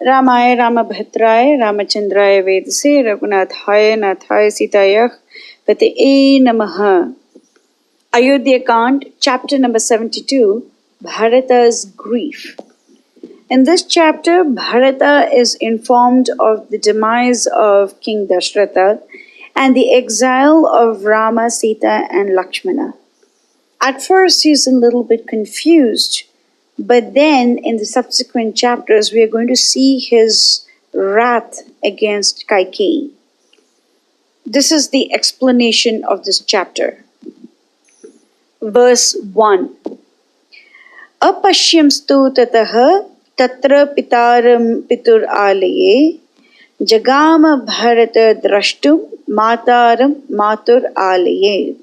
Ramaya Ramabhadraya Ramachandraya Vedase Raghunathaya Nathaya Sitaya Pate Namaha. Ayodhya Kand, chapter number 72, Bharata's grief. In this chapter, Bharata is informed of the demise of King Dasaratha and the exile of Rama, Sita and Lakshmana. At first, he's a little bit confused, but then in the subsequent chapters, we are going to see his wrath against Kaikeyi. This is the explanation of this chapter. Verse 1. Apashyamstu tataha tatra pitaram pitur alaye jagama bharata drashtum mataram matur alaye.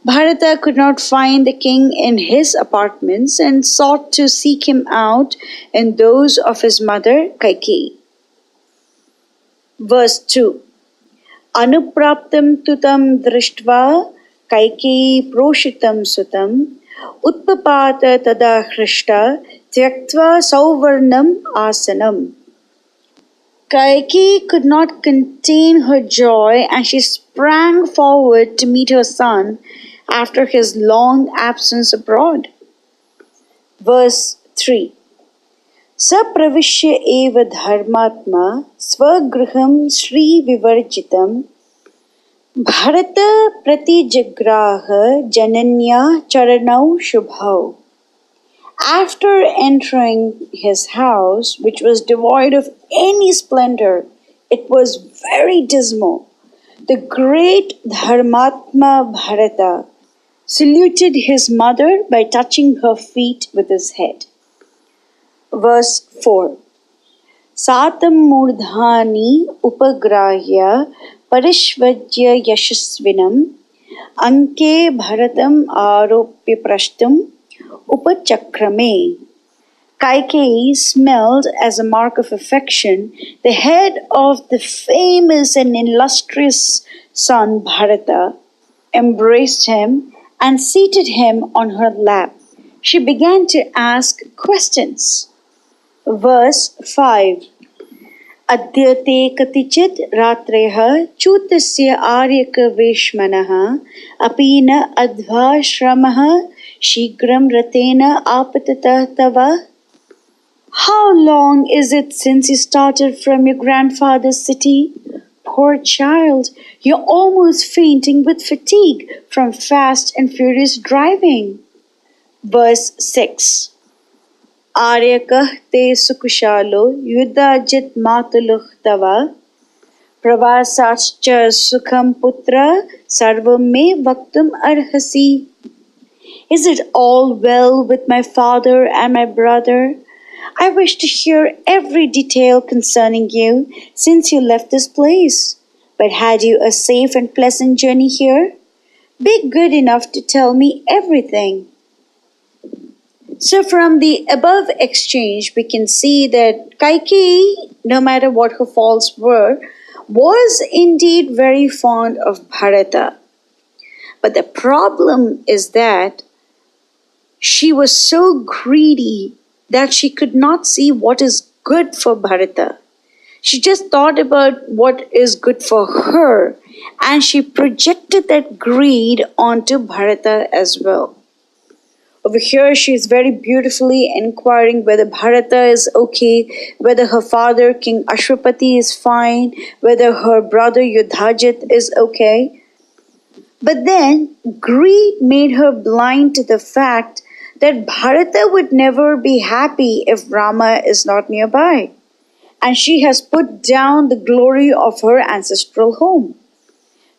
Bharata could not find the king in his apartments and sought to seek him out in those of his mother Kaikeyi. Verse 2. Anupraptam tutam drishtva Kaikeyi proshitam sutam utpapata tada hrishta tyaktva sauvarnam asanam. Kaikeyi could not contain her joy and she sprang forward to meet her son after his long absence abroad. Verse 3. Sapravishya eva dharmatma swagriham shri vivarjitam Bharata prati jagraha jananya charanau shubhau. After entering his house, which was devoid of any splendor, it was very dismal. The great Dharmatma Bharata saluted his mother by touching her feet with his head. Verse 4. Satam murdhani upagrahya parishvajya yashasvinam anke bharatam aropya prashtam upachakrame. Kaikeyi smelled as a mark of affection the head of the famous and illustrious son Bharata, embraced him and seated him on her lap. She began to ask questions. Verse 5. Adyate katichit ratreha chutasya aryaka veshmanaha apina adva shramaha shigram ratena apatata tava. How long is it since you started from your grandfather's city? Poor child, you're almost fainting with fatigue from fast and furious driving. Verse 6. Aryakah te sukushalo yuddhajit matuluh tava pravasascha sukham putra sarvam me vaktum arhasi. Is it all well with my father and my brother? I wish to hear every detail concerning you since you left this place. But had you a safe and pleasant journey here? Be good enough to tell me everything. So from the above exchange, we can see that Kaikeyi, no matter what her faults were, was indeed very fond of Bharata. But the problem is that she was so greedy that she could not see what is good for Bharata. She just thought about what is good for her, and she projected that greed onto Bharata as well. Over here, she is very beautifully inquiring whether Bharata is okay, whether her father, King Ashwapati, is fine, whether her brother Yuddhajit is okay. But then, greed made her blind to the fact that Bharata would never be happy if Rama is not nearby. And she has put down the glory of her ancestral home.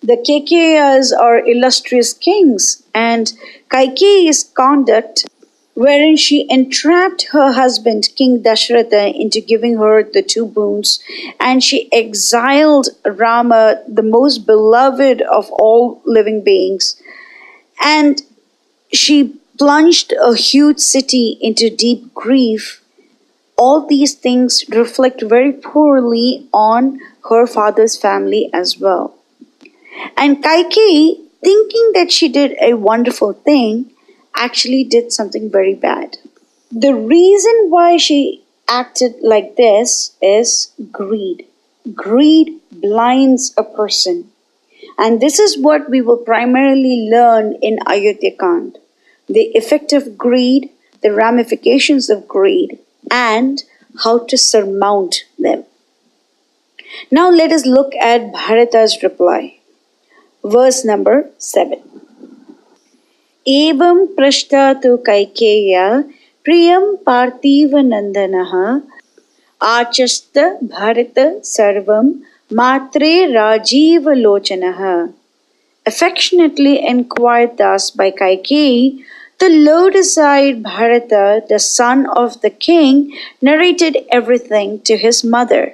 The Kaikeyas are illustrious kings, and Kaikeyi's conduct, wherein she entrapped her husband, King Dasaratha, into giving her the two boons, and she exiled Rama, the most beloved of all living beings, and she plunged a huge city into deep grief. All these things reflect very poorly on her father's family as well. And Kaikeyi, thinking that she did a wonderful thing, actually did something very bad. The reason why she acted like this is greed. Greed blinds a person. And this is what we will primarily learn in Ayodhya Kand. The effect of greed, the ramifications of greed, and how to surmount them. Now let us look at Bharata's reply. Verse number 7. Evam prashta tu Kaikeya priyam parthiva nandanaha Achasta Bharata Sarvam Matre Rajiva Lochanaha. Affectionately inquired thus by Kaikeyi, the lotus-eyed Bharata, the son of the king, narrated everything to his mother.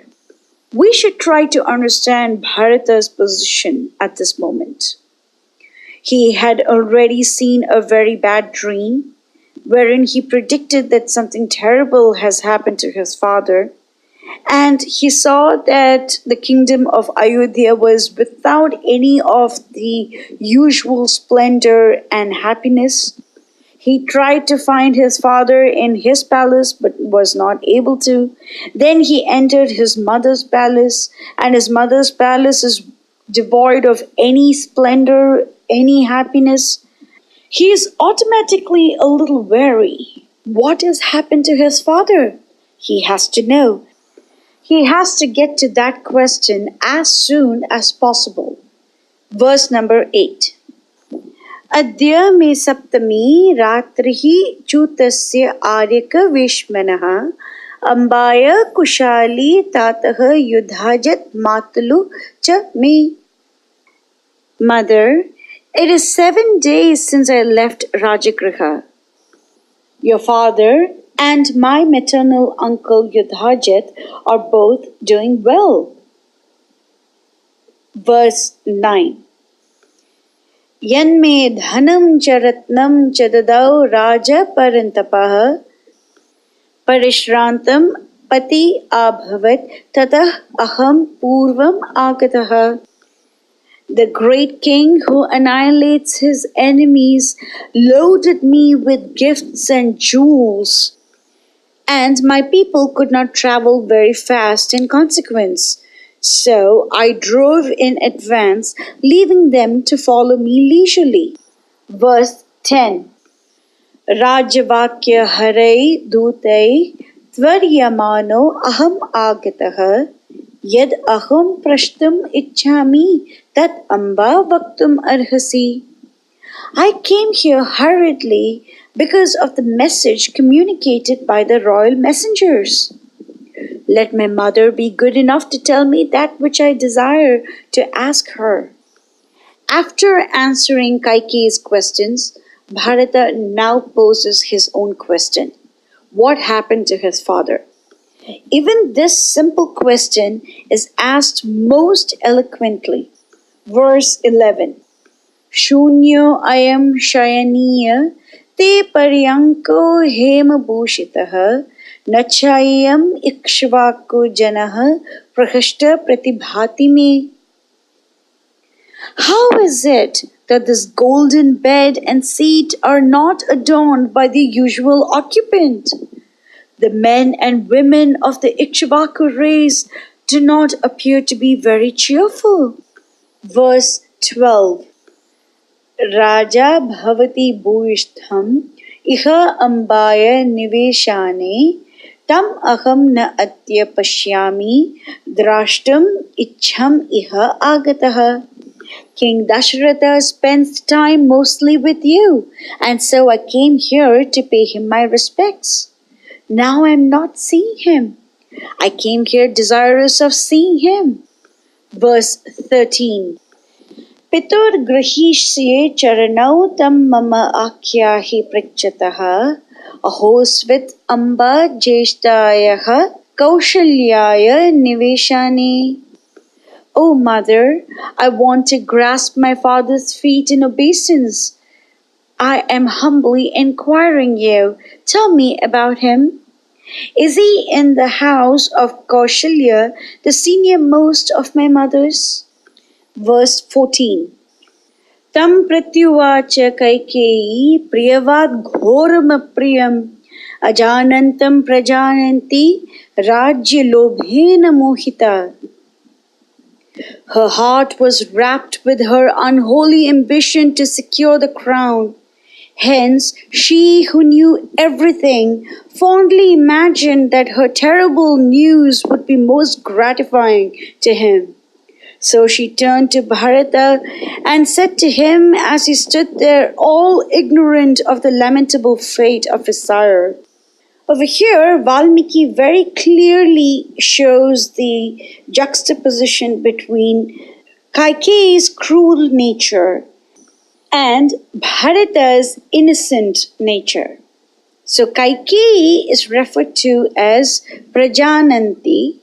We should try to understand Bharata's position at this moment. He had already seen a very bad dream, wherein he predicted that something terrible has happened to his father, and he saw that the kingdom of Ayodhya was without any of the usual splendor and happiness. He tried to find his father in his palace but was not able to. Then he entered his mother's palace, and his mother's palace is devoid of any splendor, any happiness. He is automatically a little wary. What has happened to his father? He has to know. He has to get to that question as soon as possible. Verse number 8. Adya me saptami ratrihi chutasya aryaka vishmanaha ambaya kushali tataha yudhajat matulu cha me. Mother, it is 7 days since I left Rajagriha. Your father and my maternal uncle Yudhajat are both doing well. Verse 9. Yanme dhanam charatnam chadadau raja parantapah parishrantam pati abhavat tatah aham purvam agatah. The great king who annihilates his enemies loaded me with gifts and jewels, and my people could not travel very fast in consequence. So I drove in advance, leaving them to follow me leisurely. Verse 10. Rajavakya harai dutai tvaryamano aham agatah yad aham prashtam ichhami tat amba vaktum arhasi. I came here hurriedly because of the message communicated by the royal messengers. Let my mother be good enough to tell me that which I desire to ask her. After answering Kaikeyi's questions, Bharata now poses his own question. What happened to his father? Even this simple question is asked most eloquently. Verse 11. Shunyo ayam shayaniya te paryanko hema bhushitah nachayam ikshvaku janah prahashta pratibhati me. How is it that this golden bed and seat are not adorned by the usual occupant? The men and women of the Ikshvaku race do not appear to be very cheerful. Verse 12. Raja bhavati bhuishtham iha ambaya niveshane tam aham na atya pashyami drashtam ichham iha agatah. King Dasaratha spends time mostly with you, and so I came here to pay him my respects. Now I am not seeing him. I came here desirous of seeing him. Verse 13. Pitur grahishye charanau tam mama akyahi prichyataha ahosvit amba jeshtayaha kaushalyaya niveshani. O mother, I want to grasp my father's feet in obeisance. I am humbly inquiring you. Tell me about him. Is he in the house of Kaushalya, the senior most of my mothers? Verse 14. Tam pratyuvacha Kaikeyi priyavad ghoram apriyam ajanantam prajananti rajya lobhena mohita. Her heart was wrapped with her unholy ambition to secure the crown. Hence, she who knew everything fondly imagined that her terrible news would be most gratifying to him. So she turned to Bharata and said to him as he stood there, all ignorant of the lamentable fate of his sire. Over here, Valmiki very clearly shows the juxtaposition between Kaikeyi's cruel nature and Bharata's innocent nature. So Kaikeyi is referred to as Prajananti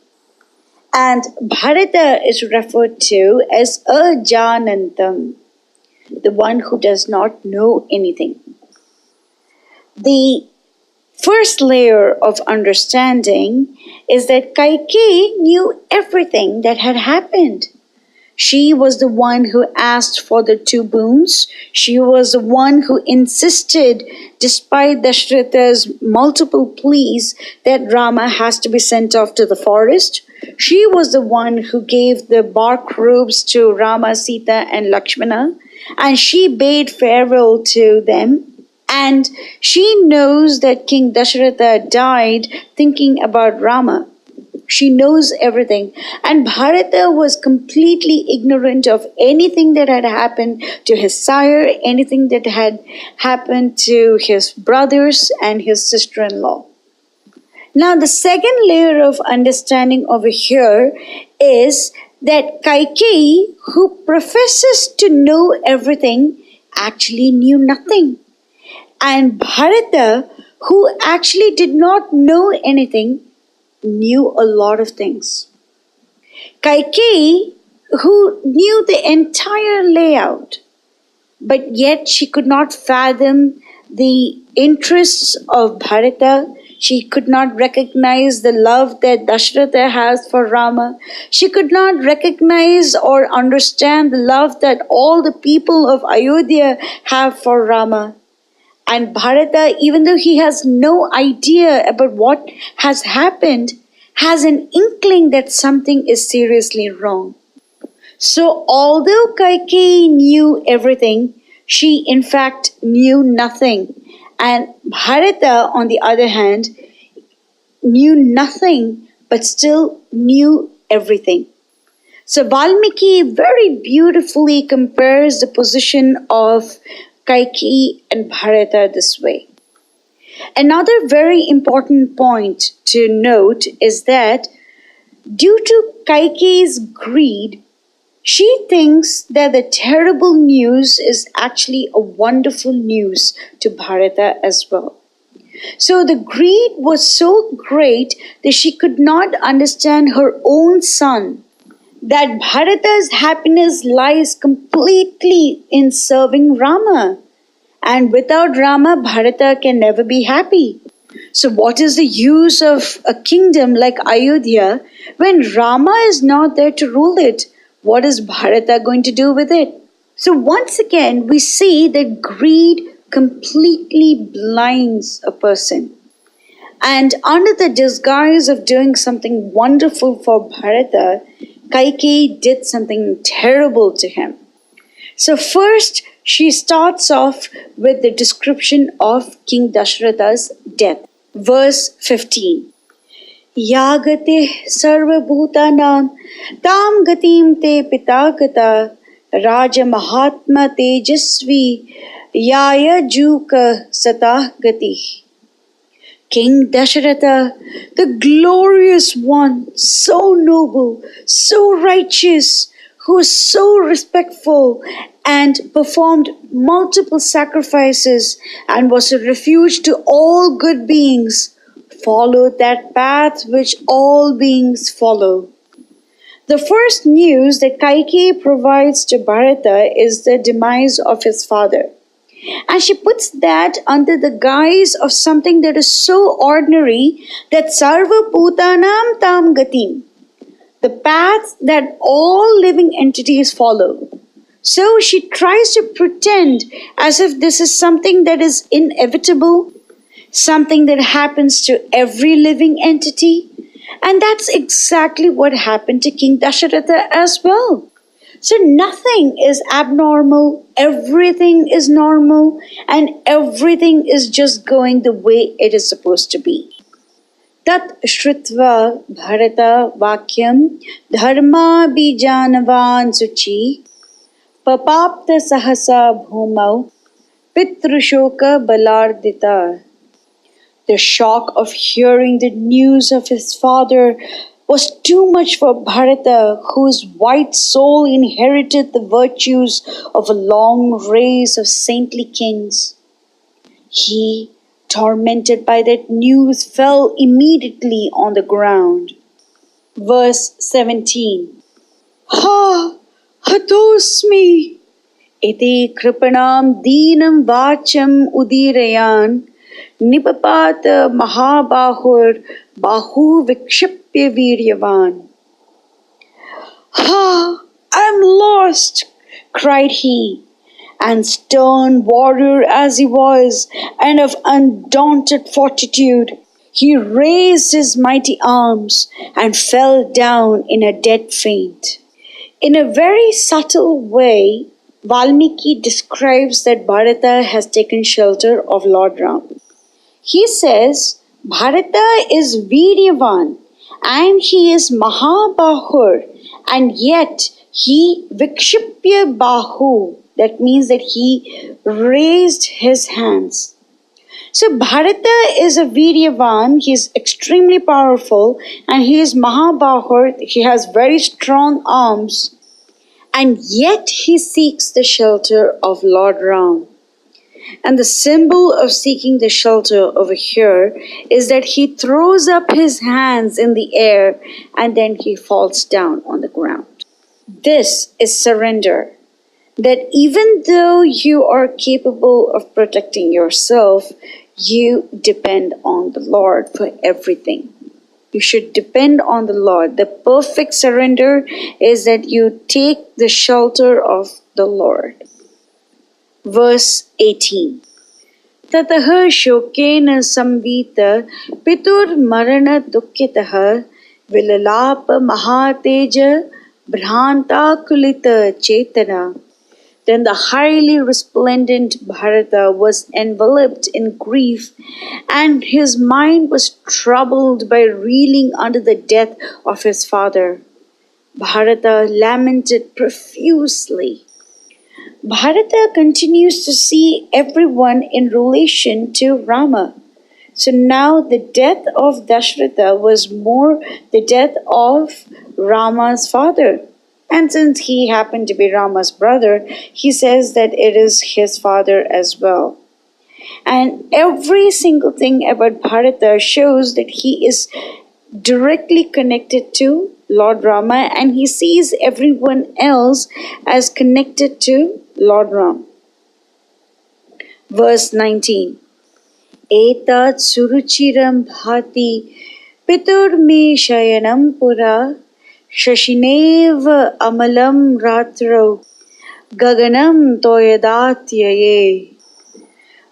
and Bharata is referred to as Ajanantam, the one who does not know anything. The first layer of understanding is that Kaikeyi knew everything that had happened. She was the one who asked for the two boons. She was the one who insisted, despite Dasaratha's multiple pleas, that Rama has to be sent off to the forest. She was the one who gave the bark robes to Rama, Sita, and Lakshmana, and she bade farewell to them. And she knows that King Dasaratha died thinking about Rama. She knows everything. And Bharata was completely ignorant of anything that had happened to his sire, anything that had happened to his brothers and his sister-in-law. Now, the second layer of understanding over here is that Kaikeyi, who professes to know everything, actually knew nothing. And Bharata, who actually did not know anything, knew a lot of things. Kaikeyi, who knew the entire layout, but yet she could not fathom the interests of Bharata. She could not recognize the love that Dasaratha has for Rama. She could not recognize or understand the love that all the people of Ayodhya have for Rama. And Bharata, even though he has no idea about what has happened, has an inkling that something is seriously wrong. So, although Kaikeyi knew everything, she in fact knew nothing. And Bharata, on the other hand, knew nothing but still knew everything. So, Valmiki very beautifully compares the position of Kaikeyi and Bharata this way. Another very important point to note is that due to Kaikeyi's greed, she thinks that the terrible news is actually a wonderful news to Bharata as well. So the greed was so great that she could not understand her own son, that Bharata's happiness lies completely in serving Rama. And without Rama, Bharata can never be happy. So what is the use of a kingdom like Ayodhya when Rama is not there to rule it? What is Bharata going to do with it? So once again, we see that greed completely blinds a person. And under the disguise of doing something wonderful for Bharata, Kaikeyi did something terrible to him. So first, she starts off with the description of King Dasaratha's death. Verse 15. Yagate sarva bhutanam tam gatim te pitagata raja mahatma tejasvi yaya juka satah gati. King Dasaratha, the glorious one, so noble, so righteous, who was so respectful and performed multiple sacrifices and was a refuge to all good beings, followed that path which all beings follow. The first news that Kaikeyi provides to Bharata is the demise of his father. And she puts that under the guise of something that is so ordinary that sarva bhutanam tam gatim, the path that all living entities follow. So she tries to pretend as if this is something that is inevitable. something that happens to every living entity. And that's exactly what happened to King Dasaratha as well. So nothing is abnormal, everything is normal, and everything is just going the way it is supposed to be. Tat Shrutva Bharata Vakyam Dharma Bijanavan Suchi Papapta Sahasa Bhumau Pitrushoka Balardita. The shock of hearing the news of his father was too much for Bharata, whose white soul inherited the virtues of a long race of saintly kings. He, tormented by that news, fell immediately on the ground. Verse 17. Ha! Hatosmi! Iti kripanam deenam vacham udirayan Nipapata Mahabahur Bahu Vikshipya Viryavan. Ha! I'm lost, cried he, and stern warrior as he was, and of undaunted fortitude, he raised his mighty arms and fell down in a dead faint. In a very subtle way, Valmiki describes that Bharata has taken shelter of Lord Ram. He says Bharata is Viryavan and he is Mahabahur, and yet he Vikshipya Bahu. That means that he raised his hands. So Bharata is a Viryavan, he is extremely powerful, and he is Mahabahur, he has very strong arms, and yet he seeks the shelter of Lord Ram. And the symbol of seeking the shelter over here is that he throws up his hands in the air and then he falls down on the ground. This is surrender. That even though you are capable of protecting yourself, you depend on the Lord for everything. You should depend on the Lord. The perfect surrender is that you take the shelter of the Lord. Verse 18. Tataha shokena samvita pitur marana dukkitaha vilalapa mahateja bhranta kulita chetana. Then the highly resplendent Bharata was enveloped in grief, and his mind was troubled by reeling under the death of his father. Bharata lamented profusely. Bharata continues to see everyone in relation to Rama. So now the death of Dasaratha was more the death of Rama's father. And since he happened to be Rama's brother, he says that it is his father as well. And every single thing about Bharata shows that he is directly connected to Lord Rama, and he sees everyone else as connected to Lord Ram. Verse 19. Etat suruchiram bhati pitur me shayanam pura shashinev amalam ratro gaganam toyadatyaye.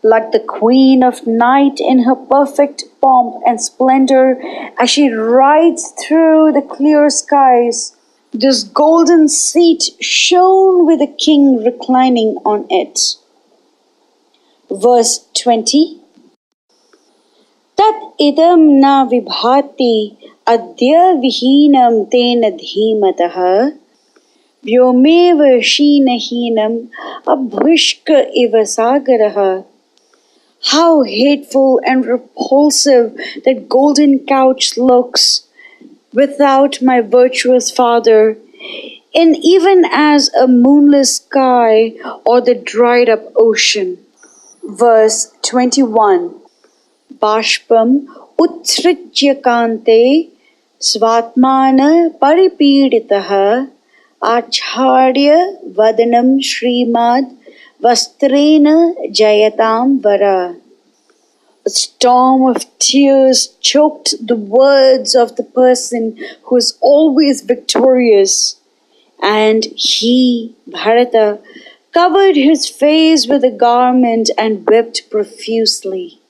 Like the queen of night in her perfect pomp and splendor as she rides through the clear skies, this golden seat shone with the king reclining on it. Verse 20. Tat idam na vibhati adya vihinam tena dhimataha vyomeva shinahinam abhushka iva sagaraha. How hateful and repulsive that golden couch looks without my virtuous father, and even as a moonless sky or the dried up ocean. Verse 21. Bashpam utsrijya kante svatmana paripiditaha acharya vadanam srimad vastrena jayatam vara. A storm of tears choked the words of the person who is always victorious, and he, Bharata, covered his face with a garment and wept profusely.